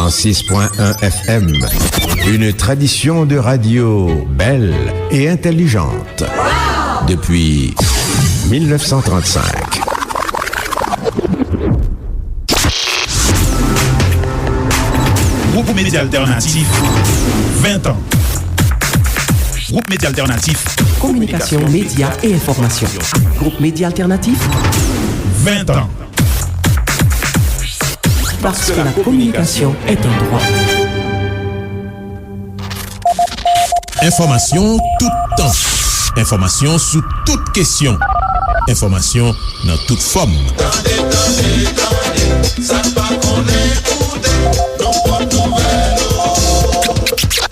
106.1 FM. Une tradition de radio belle et intelligente. Depuis 1935. Groupe Média Alternatif, 20 ans. Groupe Média Alternatif. Communication, médias et information. Groupe Média Alternatif, 20 ans. Parce que la communication est un droit. Information tout temps. Information sous toutes questions. Information dans toute forme.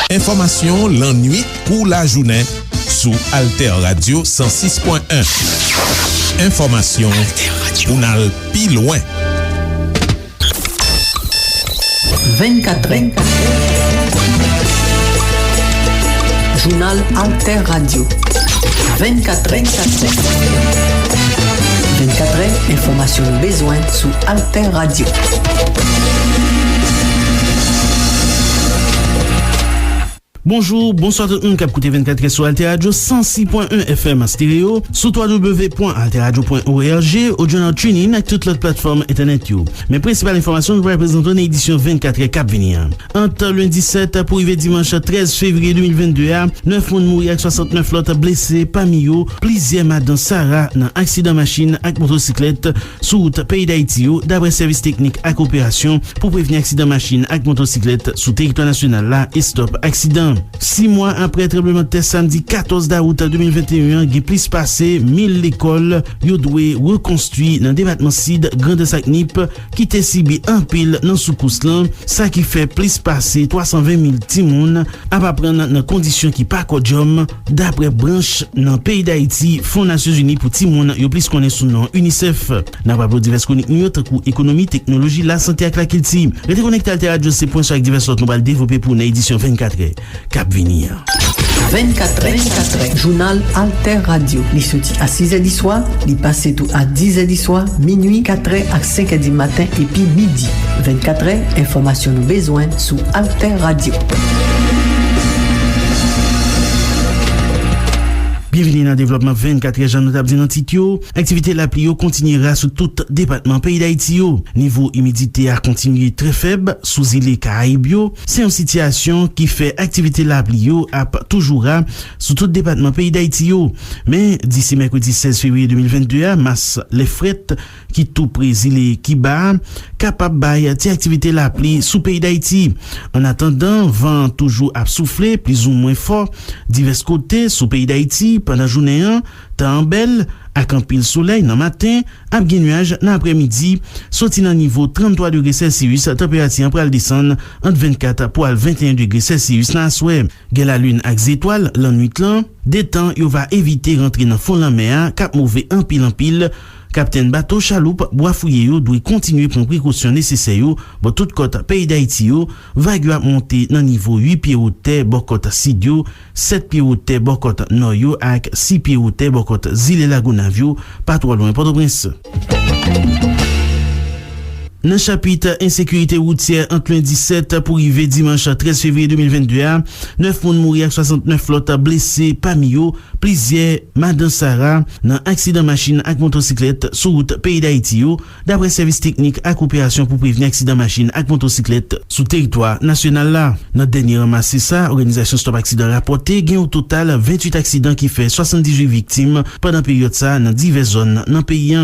Information l'ennui ou la journée sous Alter Radio 106.1. Information ou n'al pi loin. 24 ans. Journal Alter Radio. 24 ans. 24 ans, information besoin sous Alter Radio. Bonjour, bonsoir tout le monde qui a écouté 24 sur Alter Radio 106.1 FM en stéréo, sur www.alterradio.org, au journal TuneIn et toutes les plateformes internet. Mes principales informations nous représentent une édition 24 cap venir. Entre lundi 7 pour arriver dimanche 13 février 2022, 9 moun mouri ak 69 l'autre blessés parmi eux, plusieurs madame Sarah dans accident machine ak motocyclette sur route pays d'Haïti d'après service technique ak opération pour prévenir accident machine ak motocyclette sous territoire national là et stop accident. 6 mois après tremblement de terre samedi 14 août 2021, il plus passé 1000 l'école yo doué reconstruit dans département sud Grande Sac-Nip qui te sibi en pile dans soukous lan, ça qui fait plus passer 320 000 timoun à pas prendre dans condition qui pas kodjom d'après branche dans pays d'Haïti Fonds Nations Unies pour timoun yo plus connaît sous nom UNICEF. N'a pas pour diverses chroniques autres coup économie, technologie, la santé ak la culture. Restez connecté Alter Radio c'est point sur avec diverses autres nous va développer pour une édition 24 Cap venir. 24 heures. Journal Alter Radio. Li soti à 6h du soir, li passe tout à 10h du soir, minuit, 4h à 5h du matin et puis midi. 24 heures, information nous besoin sous Alter Radio. Bienvenue dans le développement 24 jan notable dans Titio. Activité la pluie continuera sous tout département pays d'Haïti. Niveau humidité a continué très faible sous îles Caraïbes. C'est une situation qui fait activité la pluie a toujours sous tout département pays d'Haïti. Mais d'ici mercredi 16 février 2022, masse les frettes qui tout près îles Kiba capable bailler activité la pluie sous pays d'Haïti. En attendant, vent toujours à souffler plus ou moins fort divers côtés sous pays d'Haïti. Pendant journée 1, temps belle, ak un pile soleil dans matin, ap gen nuage dans après-midi, sorti dans niveau 33 degrés Celsius, température pral descendre entre 24 pour 21 degrés Celsius dans soir. Gen la lune ak étoile la nuit lan, des temps yo va éviter rentrer dans fond la mer, cap mauvais en pile. Capitaine bateau chaloupe bois fouillé yo doit continuer prendre précaution nécessaire yo pour toute côte pays d'Haïti yo vague a monter dans niveau 8 pieds au terre bord côte sud yo 7 pieds au terre bord côte nord yo ak 6 pieds au terre bord côte île Lagunavio pas trop loin Port-au-Prince. Dans le chapitre insécurité routière entre lundi 7 pour arriver dimanche 13 février 2022, 9 moun mouri ak 69 l'autre blessés parmi eux, plusieurs madame Sarah dans accident machine ak motocyclette sur route pays d'Haïti d'après service technique ak opération pour prévenir accident machine ak motocyclette sous territoire national là. Dans dernier ramassé ça, organisation Stop Accident rapporté gain au total 28 accidents qui fait 78 victimes pendant période ça dans diverses zones dans pays.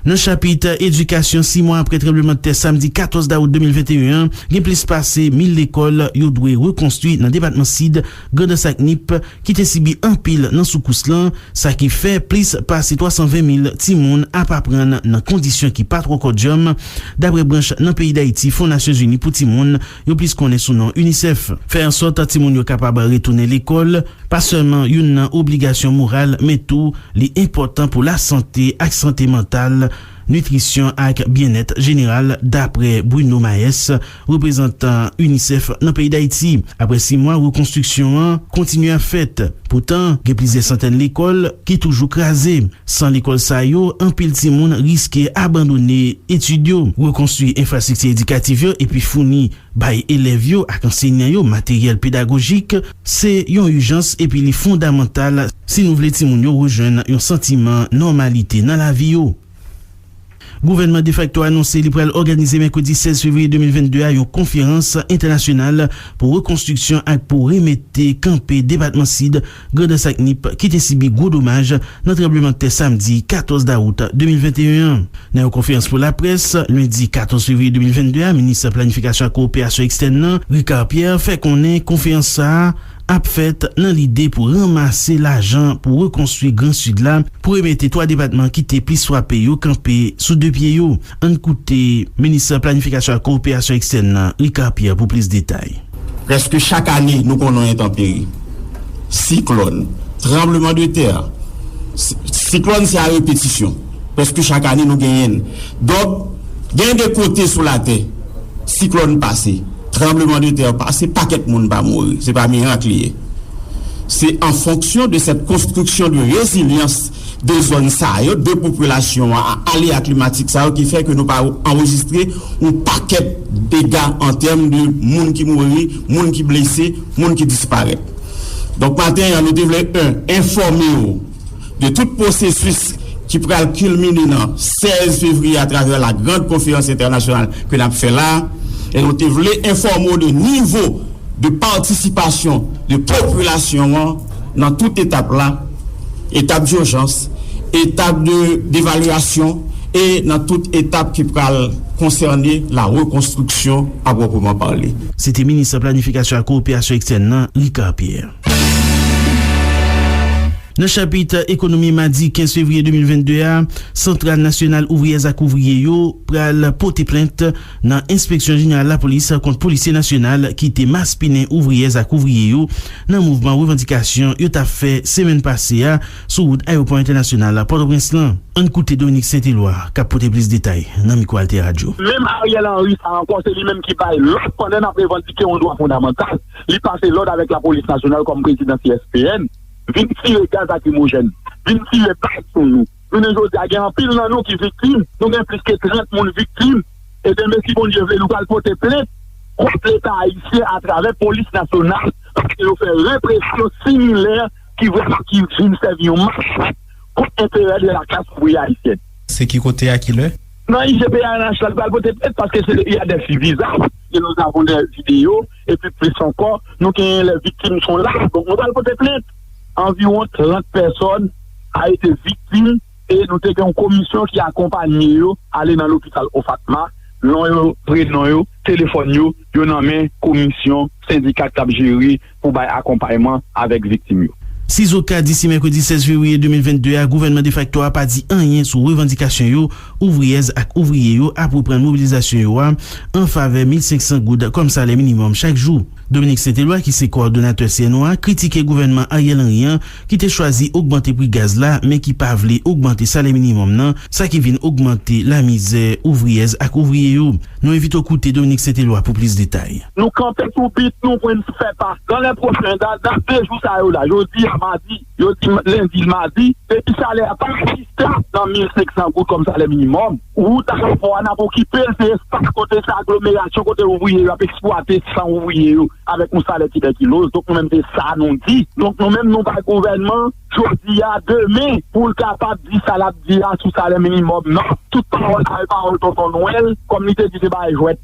Dans le chapitre éducation 6 mois après tremblement de terre samedi 14 août 2021, gen plus passé 1000 l'école yo doué reconstruit dans département sud Grande Sac-Nip qui te sibi en pile dans soukous lan, ça qui fait plus passé 320 000 timoun à pas prendre dans condition qui pas trop kodjom d'après branche dans pays d'Haïti Fonds Nations Unies pour timoun yo plus connaît sous nom UNICEF. Faire en sorte timoun yo capable retourner l'école, pas seulement une obligation morale mais tout li important pour la santé ak santé mentale nutrition ak bien-être général d'après Bruno Maes, représentant UNICEF dans le pays d'Haïti. Après 6 mois, reconstruction continue à fait. Pourtant, il y a plusieurs centaines d'écoles qui toujours crasées. Sans l'école sa yo, un pile ti moun risque abandonner étudiants. Reconstruire infrastructure éducative et puis fournir bay élèves yo ak enseignants yo matériel pédagogique, c'est une urgence et puis li fondamental si nous voulons ti moun yo rejoindre un sentiment normalité dans la vie yo. Gouvernement de facto a annoncé li pral organiser mercredi 16 février 2022 à une conférence internationale pour reconstruction et pour remettre campé département Sud Grand-Sac-Nip qui était subi gros dommage dans tremblement de terre samedi 14 août 2021. Dans une conférence pour la presse, lundi 14 février 2022, ministre planification et coopération externe Ricard Pierre fait connaître conférence ça a fait dans l'idée pour ramasser l'argent pour reconstruire Grand Sud là pour remettre 3 départements qui étaient plus frappés yo campé sous 2 pieds yo. On écoute ministre planification et coopération externe Ricard Pierre pour plus de détails. Presque chaque année nous connaissons intempéries, cyclone, tremblement de terre. Cyclone c'est à répétition. Presque chaque année nous gagnons. Donc gain de côté sur la terre. Cyclone passé. Tremblement de terre passé, paquet de monde va mourir, c'est pas miracle. C'est en fonction de cette construction de résilience des zones de population aléa climatique qui fait que nous pas enregistrer un paquet de dégâts en termes de monde qui mourir, monde qui blessé, monde qui disparaît. Donc maintenant, nous devons informer de tout processus qui pourra culminer le 16 février à travers la grande conférence internationale que nous avons fait là. Et nous devons informer de niveau de participation de population dans toute étape là, étape d'urgence, étape d'évaluation et dans toute étape qui pourra concerner la reconstruction à proprement parler. C'était ministre planification et coopération externe Ricard Pierre. Dans le chapitre économie mardi 15 février 2022, Centrale nationale ouvrière ak ouvrier yo pral porter plainte dans inspection générale la police contre policier national qui était maspiné ouvrière ak ouvrier yo dans mouvement revendication yo t'a fait semaine passée sur route aéroport international Port-au-Prince. On écoute Dominique Saint-Éloi qui a porté plus de détails dans micro Alter Radio. Même Ariel Henry ça encore c'est lui-même qui parle l'autre pendant n'a revendiquer un droit fondamental. Il passe l'ordre avec la police nationale comme président CSPN. Vin si le gaz lacrymogène, vin si le bac sur nous. Nous ne jouons pas, il y a un pile dans nous qui victime, nous avons plus que 30 personnes victimes, et de si bon Dieu veut nous porter plainte contre l'État haïtien à travers la police nationale, parce qu'il fait répression similaire qui vient servir un marche contre l'intérêt de la classe ouvrière haïtienne. C'est qui côté à qui le? Non, IGPA national va porter plainte parce que il y a des faits bizarres, et nous avons des vidéos, et puis plus encore, nous les victimes sont là, donc nous allons porter plainte. Environ 30 personnes a été victimes et nous avons une commission qui accompagne eux aller dans l'hôpital au Fatma, nom prénom téléphone yo nommé commission syndicat qui a géré pour accompagnement avec victimes. 6 au cas d'ici mercredi 16 février 2022, le gouvernement de facto a pas dit rien sur revendication yo ouvrières ak ouvriers yo à pour prendre mobilisation yo en faveur 1500 goud comme salaire minimum chaque jour. Dominique Saint-Éloi qui c'est coordonnateur CNOA critiqué gouvernement Ariel Henry qui t'a choisi augmenter prix gaz là mais qui pas voulu augmenter salaire minimum nan, ça qui vient augmenter la misère ouvrières ak ouvriers yo. Nous invitons écouter Dominique Saint-Éloi pour plus de détails. Nous camper tout vite nous pour ne faire pas dans les prochains dans 2 jours ça là, jeudi mardi, lundi mardi et puis salaire pas consistant dans 1500 goud comme salaire minimum ou d'accord on a pour quitter c'est pas côté ça agglomération côté ouvrier a exploiter sans ouvrier avec un salaire qui kilos donc nous même c'est ça nous dit donc nous même nous pas gouvernement jodi à demain pour capable dire salaire dire sous salaire minimum non toute parole tonton Noël comme il te dit c'est pas jouer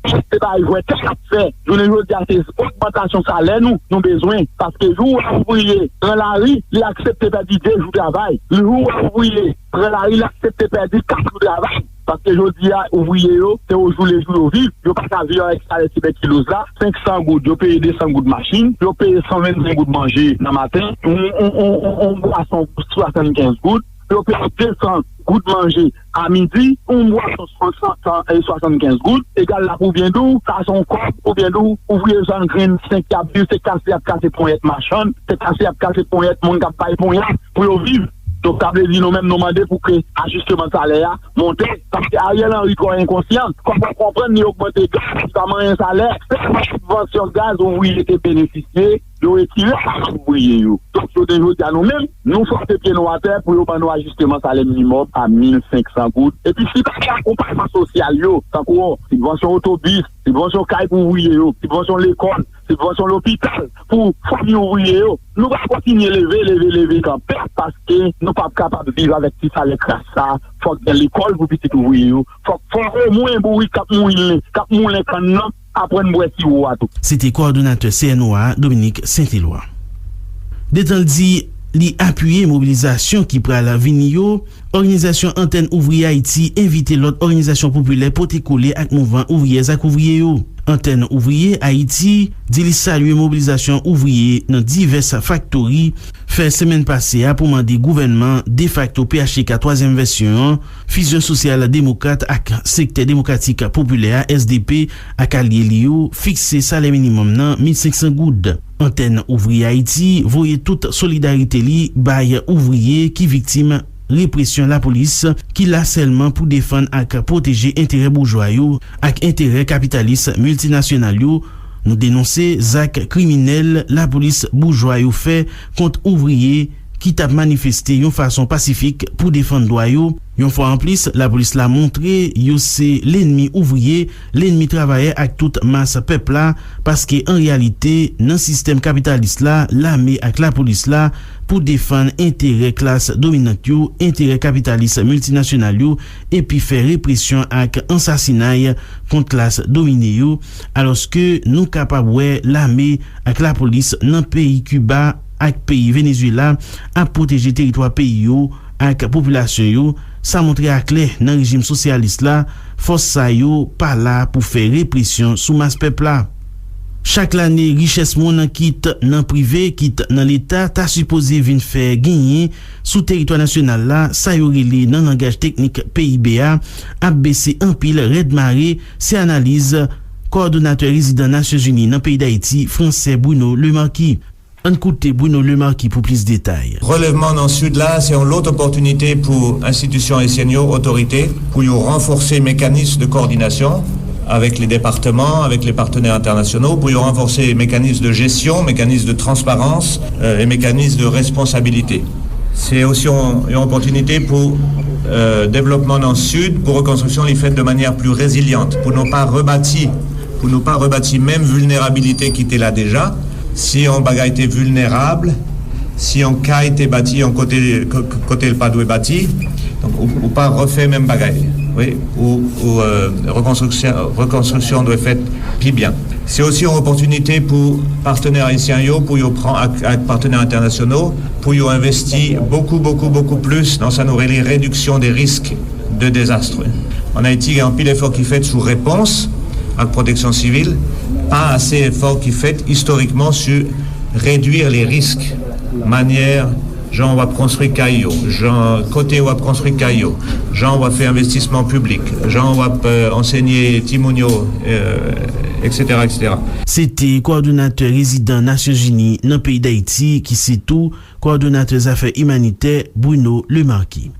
fait nous ne jodi à c'est augmentation salaire nous besoin parce que jour ouvrier dans la rue il accepte perdre 2 jours de travail le jour ouvrier dans la rue il accepte perdre 4 jours de travail parce que je dis à ouvrier c'est au jour les jours vivre yo pas ta vie avec salaire de kilos là 500 gouttes yo paye 200 gouttes machine yo paye 125 gouttes manger dans matin on boit 75 gouttes yo paye 200 gouttes manger à midi on boit 75 gouttes égal là pour bien d'où ça son corps pour bien d'où ouvrier j'en graine 5 c'est cassé point être machin c'est cassé point être mon cap paille point pour vivre Donc ça veut dire nous même nous demander pour que ajustement salaire monter parce que Ariel Henry est inconscient. Comment comprendre ni augmenter gaz, notamment un salaire, la subvention gaz ouvrier était bénéficié, de retirer à ouvrier yo. Donc je dis à nous-mêmes, nous forcer pied nous à terre pour nous ajustement salaire minimum à 1500 gouttes. Et puis si pas accompagnement social yo, tant qu'on subvention autobus, subvention caille pour ouvrier yo, subvention l'école, subvention l'hôpital pour famille ouvrier yo. Nous va continuer lever quand parce que nous pas capable de vivre avec petit salaire ça. Faut que l'école pour petit ouvrier yo, faut au moins bourri cap moulin quand apprendre boire si ou tout. C'était coordonnateur CNOA Dominique Saint-Éloi. Détan dit li appuyer mobilisation qui pral vini yo, organisation Antenne Ouvrier Haïti invite l'autre organisation populaire pour te coller ak mouvement ouvrier ak ouvrier yo. Antenne Ouvrier Haïti dit li saluer mobilisation ouvrier dans diverses factories fait semaine passée pour demander gouvernement de facto PHK 3e version fusion sociale démocrate ak secteur démocratique populaire SDP ak allié liyo fixer salaire minimum nan 1500 goud. Antenne Ouvrier Haïti voye toute solidarité li bay ouvrier qui victime répression la police qui la seulement pour défendre ak protéger intérêt bourgeois yo ak intérêt capitaliste multinational yo. Nous dénoncer zak criminel la police bourgeois yo fait contre ouvrier qui t'a manifesté yon façon pacifique pour défendre droit yo. Yon fois en plus, la police l'a montré yo c'est l'ennemi ouvrier, l'ennemi travailleur ak toute masse peuple là parce que en réalité dans système capitaliste là, l'armée ak la police là pour défendre intérêt classe dominante yo, intérêt capitaliste multinational yo et puis faire répression ak assassinat contre classe dominée yo alors que nous capable ouais l'armée ak la police dans pays Cuba ak pays Venezuela à protéger territoire pays yo ak population yo. Ça montre à clair dans régime socialiste là, force sa yo pas là pour faire répression sous masse peuple là. Chaque année richesse moun quitte dans privé, quitte dans l'état, ta supposé vinn faire gagner sous territoire national là, ça yo relé dans langage technique PIBA, a baissé en pile red marée, c'est analyse coordonnateur résident Nations Unies dans pays d'Haïti, français Bruno Lemarquis. Écoutez Bruno Lemarquis pour plus de détails. Relèvement dans le sud là, c'est l'autre opportunité pour institutions et seniors, autorités, pour renforcer les mécanismes de coordination avec les départements, avec les partenaires internationaux, pour renforcer les mécanismes de gestion, mécanismes de transparence et mécanismes de responsabilité. C'est aussi une opportunité pour développement dans le sud, pour reconstruction les faites de manière plus résiliente, pour ne pas rebâtir même vulnérabilité qui était là déjà. Si on bagaille était vulnérable, si on cas était bâti en côté le pas doué bâti, donc ou pas refait même bagaille, oui, ou reconstruction doit être faite puis bien. C'est aussi une opportunité pour partenaires haïtiens pour prendre avec partenaires internationaux pour investir beaucoup plus dans sa nouvelle réduction des risques de désastre. En Haïti, il y a un pile d'efforts qui fait sous réponse à la protection civile, pas assez d'efforts qui fait historiquement sur réduire les risques. Manière, genre on va construire caillou, genre côté on va construire caillou, genre on va faire investissement public, genre on va enseigner timonio, etc. C'était coordonnateur résident Nations Unies dans le pays d'Haïti qui c'est tout, coordonnateur affaires humanitaires Bruno Lemarquis.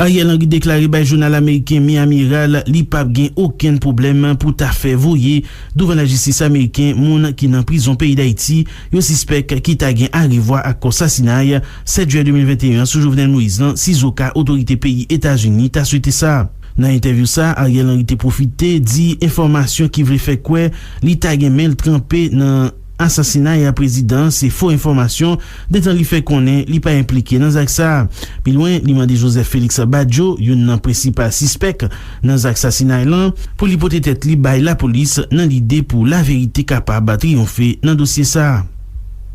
Ariel Henry déclaré par le journal américain Mi-Amiral li pa gen aucun problème pour ta faire voyer devant la justice américaine moun qui dans prison pays d'Haïti yo suspect qui ta gen arrivoir à assassinat 7 juillet 2021 sous Jovenel Moïse si zoka autorité pays États-Unis ta souhaité ça. Dans interview ça, Ariel Henry te profité dit information qui voulait faire quoi li ta gen mel trempé dans assassinat et à président, c'est faux information d'étant li fait connaît li pas impliqué dans ça. Puis loin, li mande Joseph Félix Badjo, yon nan principal suspect dans assassinat là pour li pote tête li bay la police dans l'idée pour la vérité capable triompher dans dossier ça.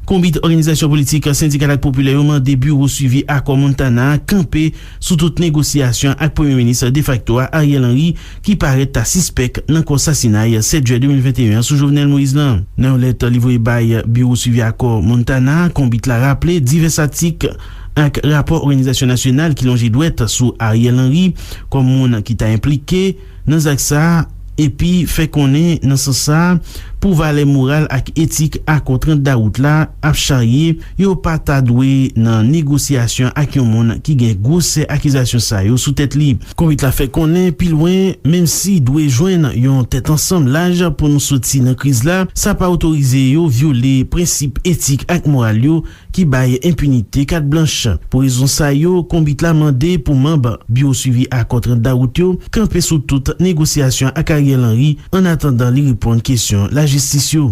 Combite organisation politique syndicale populaire au début au suivi accord Montana campé sous toute négociation avec premier ministre de facto Ariel Henry qui paraît à suspect dans l'assassinat 7 juillet 2021 sous Jovenel Moïse là. Dans lettre livrée par bureau suivi accord Montana, Combite l'a rappelé divers articles avec rapport organisation nationale qui longe douette sous Ariel Henry comme monde qui t'a impliqué dans ça et puis fait connaître dans ça pou valè moral ak etik ak o 30 daout la ap charye yo pa ta dwe nan negosyasyon ak yon moun ki gen gose akizasyon sa yo sou tèt li. Konvit la fè konen pi loin, menm si dwe jwen yon tèt ansam laj pou nou soti nan kriz la, sa pa autorize yo viole prinsip etik ak moral yo ki baye impunite kat blanche. Pou rezon sa yo, konbit la mande pou mamb biosuivi ak o 30 daout yo kanpe sou tout negosyasyon ak Ariel Henry en attendant li repon kesyon la justis yo.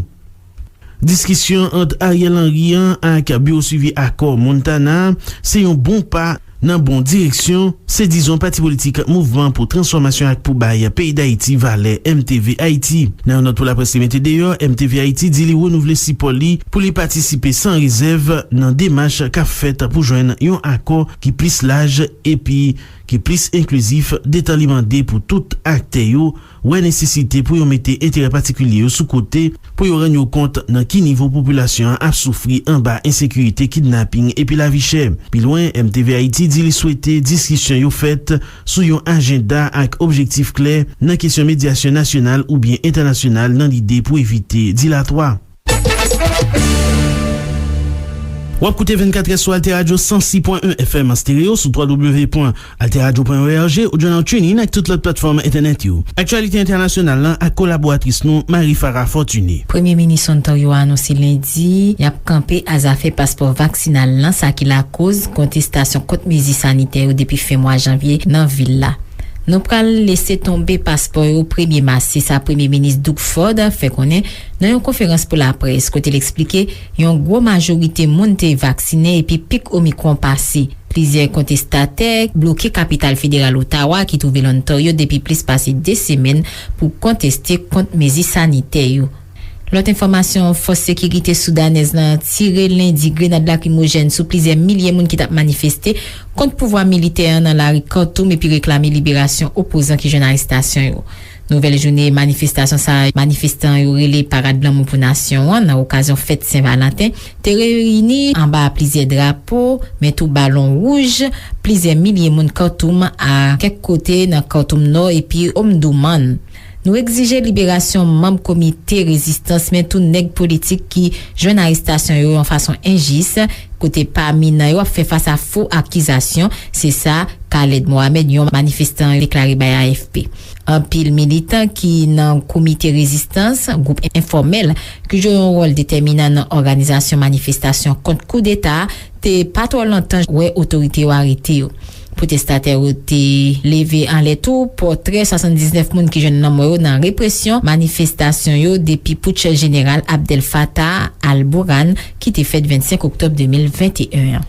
Diskisyon ant Ariel Henry ak biosuivi akor Montana, se yon bon pa nan bon direksyon, se dizon Parti politik Mouvement pour Transformation ak pou baye Pays d'Haïti Valais MTV Haïti. Nan not pou la presse mette deyo, MTV Haïti di li renouvle sipol li pou li participe sans réserve nan démarche ka fèt pou jwen yon akor ki plis laj epi ki plis inklusif detan li mande pou tout akte yo wè nesesite pou yon mette intérêt particulier yo sou kote pou yon ren yo kont nan ki nivou populasyon ap soufri an ba insécurité, kidnapping epi la vie chère. Pi loin, MTV Haïti di li souhaite diskisyon yo fèt sou yon agenda ak objektif kler nan kesyon medyasyon nasyonal ou bien internasyonal nan l'ide pou evite dilatwa. Wap koute 24 sou Alter Radio 106.1 FM en stereo sou www.alterradio.org ou journal training ak tout lot platform internet yo. Aktualite internasyonal lan ak kolaboratris nou Marie Farah Fortuné. Premier ministre Ontario anonsi lundi yap kampe azafe passeport vaksinal lan sa ki la koz kontestasyon kont mezi saniter ou depi fin mois janvier nan villa. Nou pral lese tombe passeport au 1er mars, sa Premier ministre Doug Ford fè konen nan yon konferans pou la pres kote l'explike yon gwo majorite moun te vaksine epi pik Omicron pase. Plizier kontestater bloke kapital federal Ottawa ki touve l'Ontario depi plis pase 2 semen pou konteste kont mezi saniter yo. Lot informasyon, Force Sécurité Soudanèse nan tire lundi grenade lacrymogène sou plizier milye moun ki tap manifeste kont pouvoi militaire nan la Khartoum epi reklame liberasyon opozant ki jen arrestasyon yo. Nouvel journée manifestasyon sa manifestant yo rele parade blanc pou nation nan okasyon fête Saint-Valentin te reuni en bas plizier drapeau, men tou ballon rouge, plizier milye moun Khartoum a kek kote nan Khartoum Nord epi Omdurman. Nou exige liberasyon membre komite rezistans men tou neg politik ki jwen arrestasyon yo en fason injis, kote parmi nan yo ap fè face a faux akizasyon, se sa Khaled Mohamed yon manifestant deklare bay AFP. Un pil militant ki nan komite rezistans, groupe informel ki jwen yon rol determinant nan organizasyon manifestasyon kont coup d'Etat, te patro lantan wè otorite yo arete yo. Protestater ou te leve an letou portrait 79 moun ki jen nan moro nan repression manifestasyon yo depi putsch general Abdel Fattah al-Burhan ki te fet 25 oktob 2021.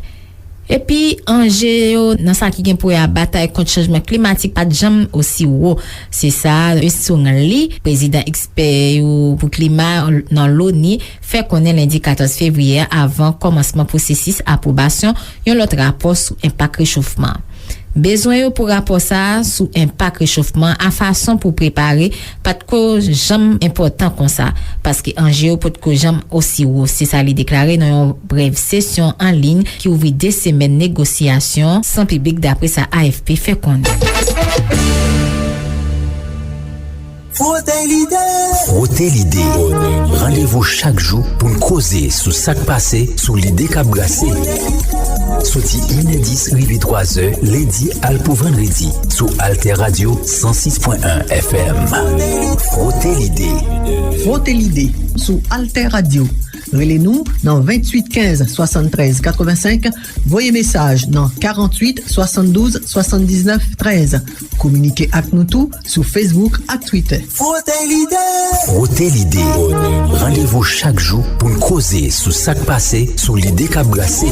Epi anje yo nan sa ki gen pou ya batay kont chanjman klimatik pat jam osi wo. Se sa, Esson Li, prezident expert yo pou klima nan l'ONU, fe konen lundi 14 fevrier avan komansman prosesis aprobasyon yon lot rapor sou impak rechauffement. Bezwen yo pou rapor sa sou impak rechauffement a fason pou prepare pat ko jam important kon sa, paske anje yo pat ko jam osi wo. Se sa li deklare nan yon brev sesyon en ligne ki ouvri 2 semen negosyasyon san publik dapre sa AFP fe konen. Frottez l'idée. Frottez l'idée. Rendez-vous chaque jour pour nous causer sous sac passé, sous l'idée qu'a brassé. Soti inedis rive 3 heures, lundi al pou vendredi, sous Alter Radio 106.1 FM. Frottez l'idée. Frottez l'idée, sous Alter Radio. Relez-nous dans 28 15 73 85, voyez message dans 48 72 79 13. Communiquez avec nous tout sur Facebook et Twitter. Frottez l'idée. Frottez l'idée. Rendez-vous chaque jour pour nous causer sous sac passé, sous l'idée qu'a brassé.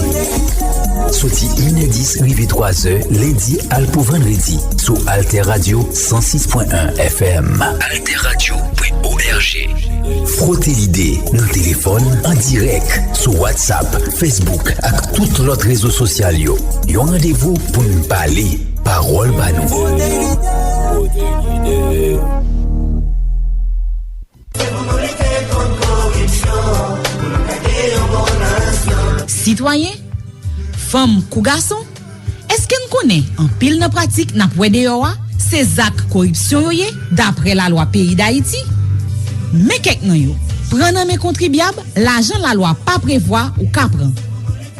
Soti inedis rive 3 heures, lundi al pou vendredi, sous Alter Radio 106.1 FM. alterradio.org. Frottez l'idée, nan téléphone, en direct, sous WhatsApp, Facebook, ak tout l'autre réseau social yo. Yon rendez-vous pou nou parler, parole ba nou. Frottez l'idée. Citoyen, femme kou garçon, eske n konen an pil nan pratik nan pwede yo a, se zak korupsyon yo ye, dapre la loi Pays d'Haïti? Men kek nan yo, pren nan men kontribyab, l'ajan la loi pa prevoit ou ka pran.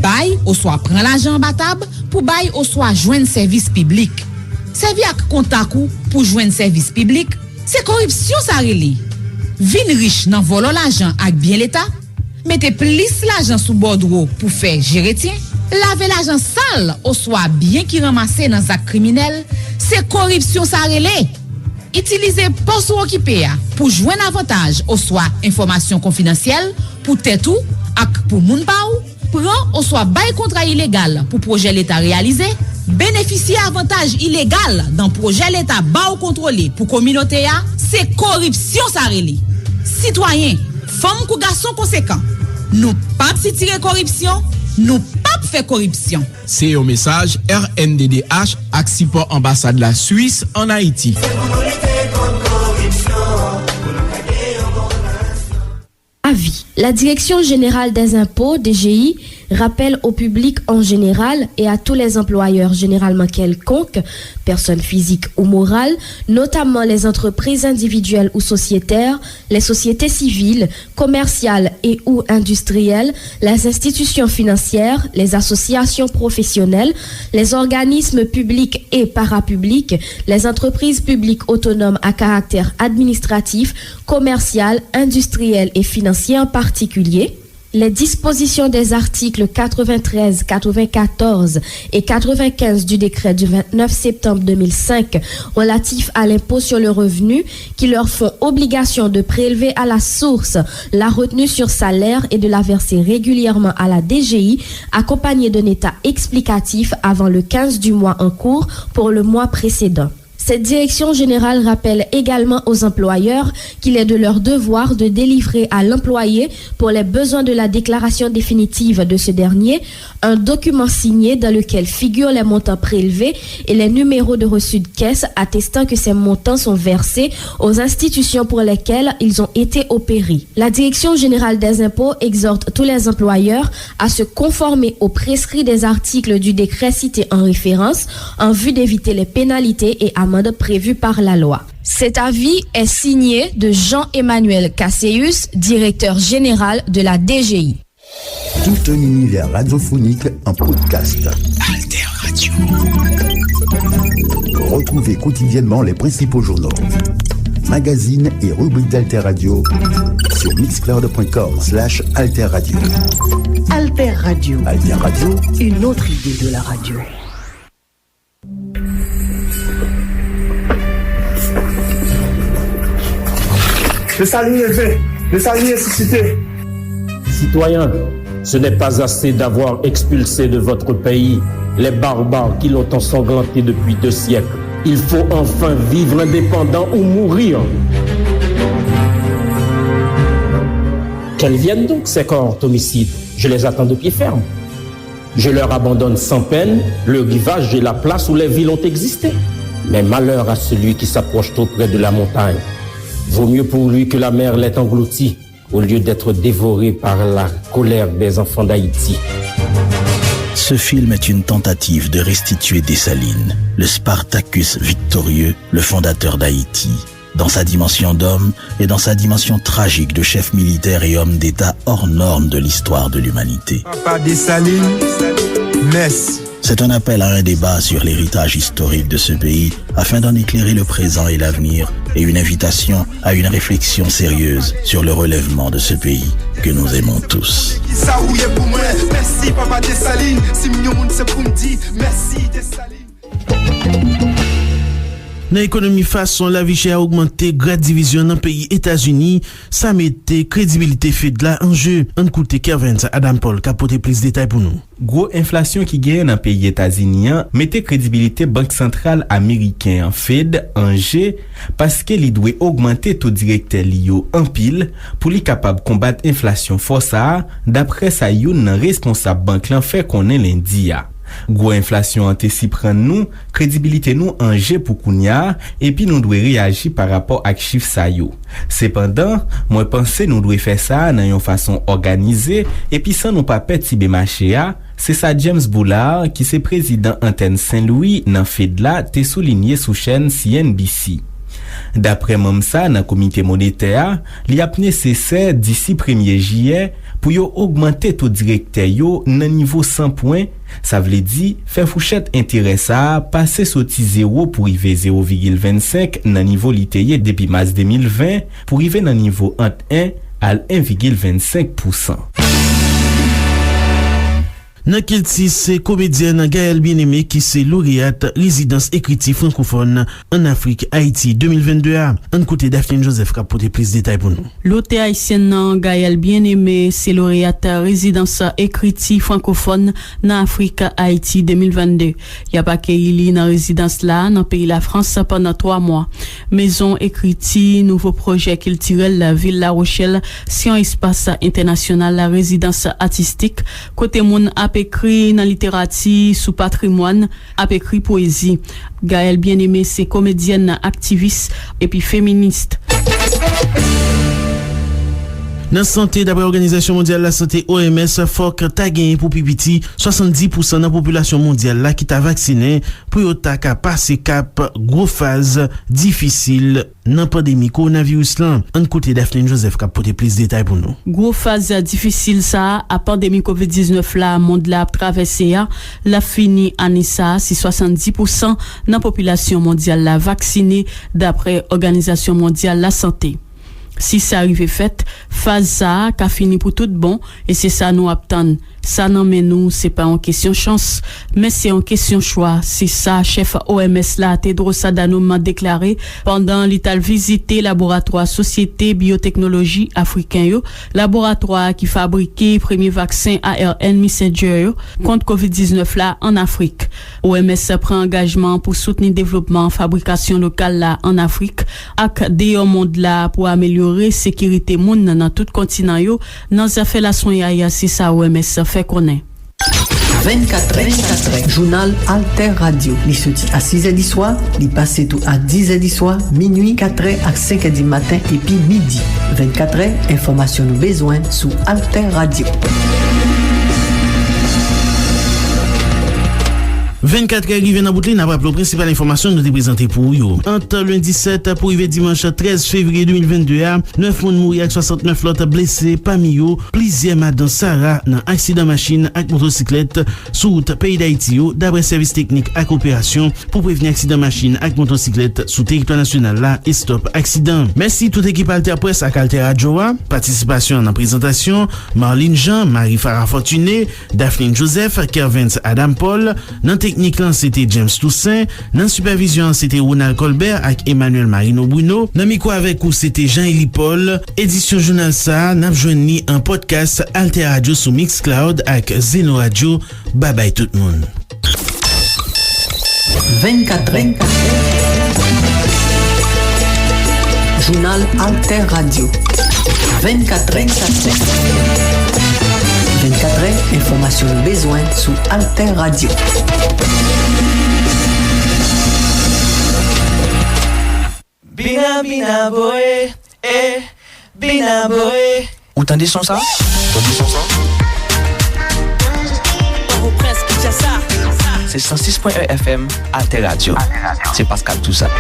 Bay ou soit pren l'ajan batab pou bay ou soit jwenn servis publik. Servi ak kontakou pou jwenn servis publik, se korupsyon sa rele. Vin riche nan volo l'ajan ak bien l'Etat, mette plis l'ajan sou bordro pou fè jiretien, lave l'ajan sal ou soit bien ki ramase nan zak kriminel, se korupsyon sa rele. Itilize pos ou okipe ya pou jwenn avantage ou soit informasyon konfinansyel pou tetou ak pou moun pa ou, pran ou soit bay kontra ilegal pou proje l'Etat realize, bénéficier avantage illégal dans projet l'État ba ou contrôlé pour communauté ya, c'est corruption ça rele. Citoyen, femme ou garçon conséquent, nous pas si tirer corruption, nous pas faire corruption. C'est un message RNDDH ak support ambassade la Suisse en Haïti. Avis. La Direction Générale des Impôts, DGI, rappelle au public en général et à tous les employeurs généralement quelconques, personnes physiques ou morales, notamment les entreprises individuelles ou sociétaires, les sociétés civiles, commerciales et ou industrielles, les institutions financières, les associations professionnelles, les organismes publics et parapublics, les entreprises publiques autonomes à caractère administratif, commercial, industriel et financier en particulier. Les dispositions des articles 93, 94 et 95 du décret du 29 septembre 2005 relatifs à l'impôt sur le revenu qui leur font obligation de prélever à la source la retenue sur salaire et de la verser régulièrement à la DGI accompagnée d'un état explicatif avant le 15 du mois en cours pour le mois précédent. Cette direction générale rappelle également aux employeurs qu'il est de leur devoir de délivrer à l'employé, pour les besoins de la déclaration définitive de ce dernier, un document signé dans lequel figurent les montants prélevés et les numéros de reçu de caisse attestant que ces montants sont versés aux institutions pour lesquelles ils ont été opérés. La direction générale des impôts exhorte tous les employeurs à se conformer aux prescrits des articles du décret cité en référence en vue d'éviter les pénalités et amendes prévues par la loi. Cet avis est signé de Jean-Emmanuel Casséus, directeur général de la DGI. Tout un univers radiophonique en podcast. Alter Radio. Retrouvez quotidiennement les principaux journaux, magazines et rubriques d'Alter Radio sur mixcloud.com/Alter Radio. Alter Radio. Alter Radio. Une autre idée de la radio. Le salut est fait, le salut est suscité. Citoyens, ce n'est pas assez d'avoir expulsé de votre pays les barbares qui l'ont ensanglanté depuis 2 siècles. Il faut enfin vivre indépendant ou mourir. Qu'elles viennent donc ces cohortes homicides? Je les attends de pied ferme. Je leur abandonne sans peine le rivage et la place où les villes ont existé. Mais malheur à celui qui s'approche trop près de la montagne. Vaut mieux pour lui que la mer l'ait englouti, au lieu d'être dévoré par la colère des enfants d'Haïti. Ce film est une tentative de restituer Dessalines, le Spartacus victorieux, le fondateur d'Haïti, dans sa dimension d'homme et dans sa dimension tragique de chef militaire et homme d'État hors norme de l'histoire de l'humanité. Papa Dessalines, merci. C'est un appel à un débat sur l'héritage historique de ce pays afin d'en éclairer le présent et l'avenir et une invitation à une réflexion sérieuse sur le relèvement de ce pays que nous aimons tous. Merci Papa Dessalines, si mignon monde c'est pour me dire merci Dessalines. Nan ekonomi fason la vie chère a augmenté grade division nan pays États-Unis, sa mette kredibilité FEDLA en jeu. An koute Kervens Adam Paul kapote plus détail pou nou. Gros inflasyon ki gen nan pays États-Unis mette kredibilité Banque Centrale Américain Fed en jeu paske li dwe augmente taux directeur li yo en pile pou li kapab combattre inflasyon forsa d'après sa yon nan responsable banque lan fait konnen lundi ya. Gros inflation ante si pran nou, kredibilité nou anje pou kounya, epi nou dwe reagi par rapport ak chif sa yo. Cependant, mwen pense nou dwe fè sa nan yon fason organize, epi san nou pa pet si be mache ya, se sa James Bullard ki se prezident antenne Saint-Louis nan FEDLA te souligné sou chen CNBC. Dapre Mamsa nan komite monetea, li ap nesesè disi 1er juillet pou yo augmente taux direkter yo nan nivou 100 poin, sa vle di fè fouchet interesa pase soti 0 pou rive 0,25 nan nivou liteye depi mars 2020 pou rive nan nivou ant 1 al 1,25%. Nan kelti se komedyen Gaël Bien-Aimé ki se laureat rezidans ekriti francophone en Afrique Haïti 2022 a. An kote Daphne Joseph ka pote plis detay pou nou. Lote Haïtien nan Gaël Bien-Aimé se laureat rezidans ekriti francophone nan Afrique Haïti 2022. Ya pa ke ili nan rezidans la nan peyi la France pendant 3 mois. Maison ekriti, nouveau projet kiltirel la ville La Rochelle, si an espace international la rezidans artistique, kote moun ap ekri nan literati sou patrimoine, ap ekri poésie. Gaël Bien-Aimé se komedienne aktiviste epi féministe. Nan santé, d'après Organisation Mondiale la Santé OMS, fok ta genye pou pipiti 70% nan populasyon mondial la ki ta vaksine pou yo ta ka pase kap gros faz difisil nan pandemi coronavirus lan. An kote Daphne Joseph ka pote plis detay pou nou. Gros faz difisil sa a pandemi COVID-19 la monde la travesse ya, la fini ane sa si 70% nan populasyon mondial la vaksine d'après Organisation Mondiale la Santé. Si sa arrive fait, faz sa ka fini pou tout bon, et c'est ça nou aptan. Sa nan men nou, c'est pas en question chance, mais c'est en question choix. C'est ça, chef OMS la Tedros Adhanom a déclaré pendant l'étal visité laboratoire Société Biotechnologie Africain yo, laboratoire qui fabriqué premier vaccin ARN Messenger yo, contre COVID-19 la en Afrique. OMS prend engagement pour soutenir développement fabrication locale la en Afrique, ak deyo monde la pour améliorer sécurité moun nan tout continent yo, nan zafè la son yaya, c'est ça OMS fait konnen. 24è, journal Alter Radio. Li soti a 6è di soir, li pase tou a 10è di soir, minuit, 4è ak 5è di matin, epi midi. 24è, informasyon nou bezwen sou Alter Radio. 24è rive nan boutli nan rapplo principal informasyon nou te prezante pou yo. Ante lundi 7 pou rive dimanche 13 février 2022 a, 9 moun mouri ak 69 lot blese pami yo, plizye madan Sara nan aksidan machin ak motosiklet sou route peyi d'Haïti yo, d'abre servis teknik ak operasyon pou preveni aksidan machin ak motosiklet sou teritwa nasyonal la e stop aksidan. Mersi tout ekip Alter Presse ak Alter Radio a, participasyon nan prezentasyon Marlene Jean, Marie Farah Fortuné, Daphne Joseph, Kervance Adam Paul, nan teknik lan c'était James Toussaint, nan supervision c'était Ronald Colbert ak Emmanuel Marino Bruno, nan miko avek ou c'était Jean-Élie Paul. Édition journal sa nan jwenni en podcast Alter Radio sou Mixcloud ak Zeno Radio. Bye bye tout moun. 24è Journal Alter Radio. 24è 24è, informasyon bezwen sou Alter Radio. Bina bina boe, bina boe. Ou tande son sa? Ou preske tcha sa. C'est 106.1 FM Alter Radio. C'est Pascal Toussaint.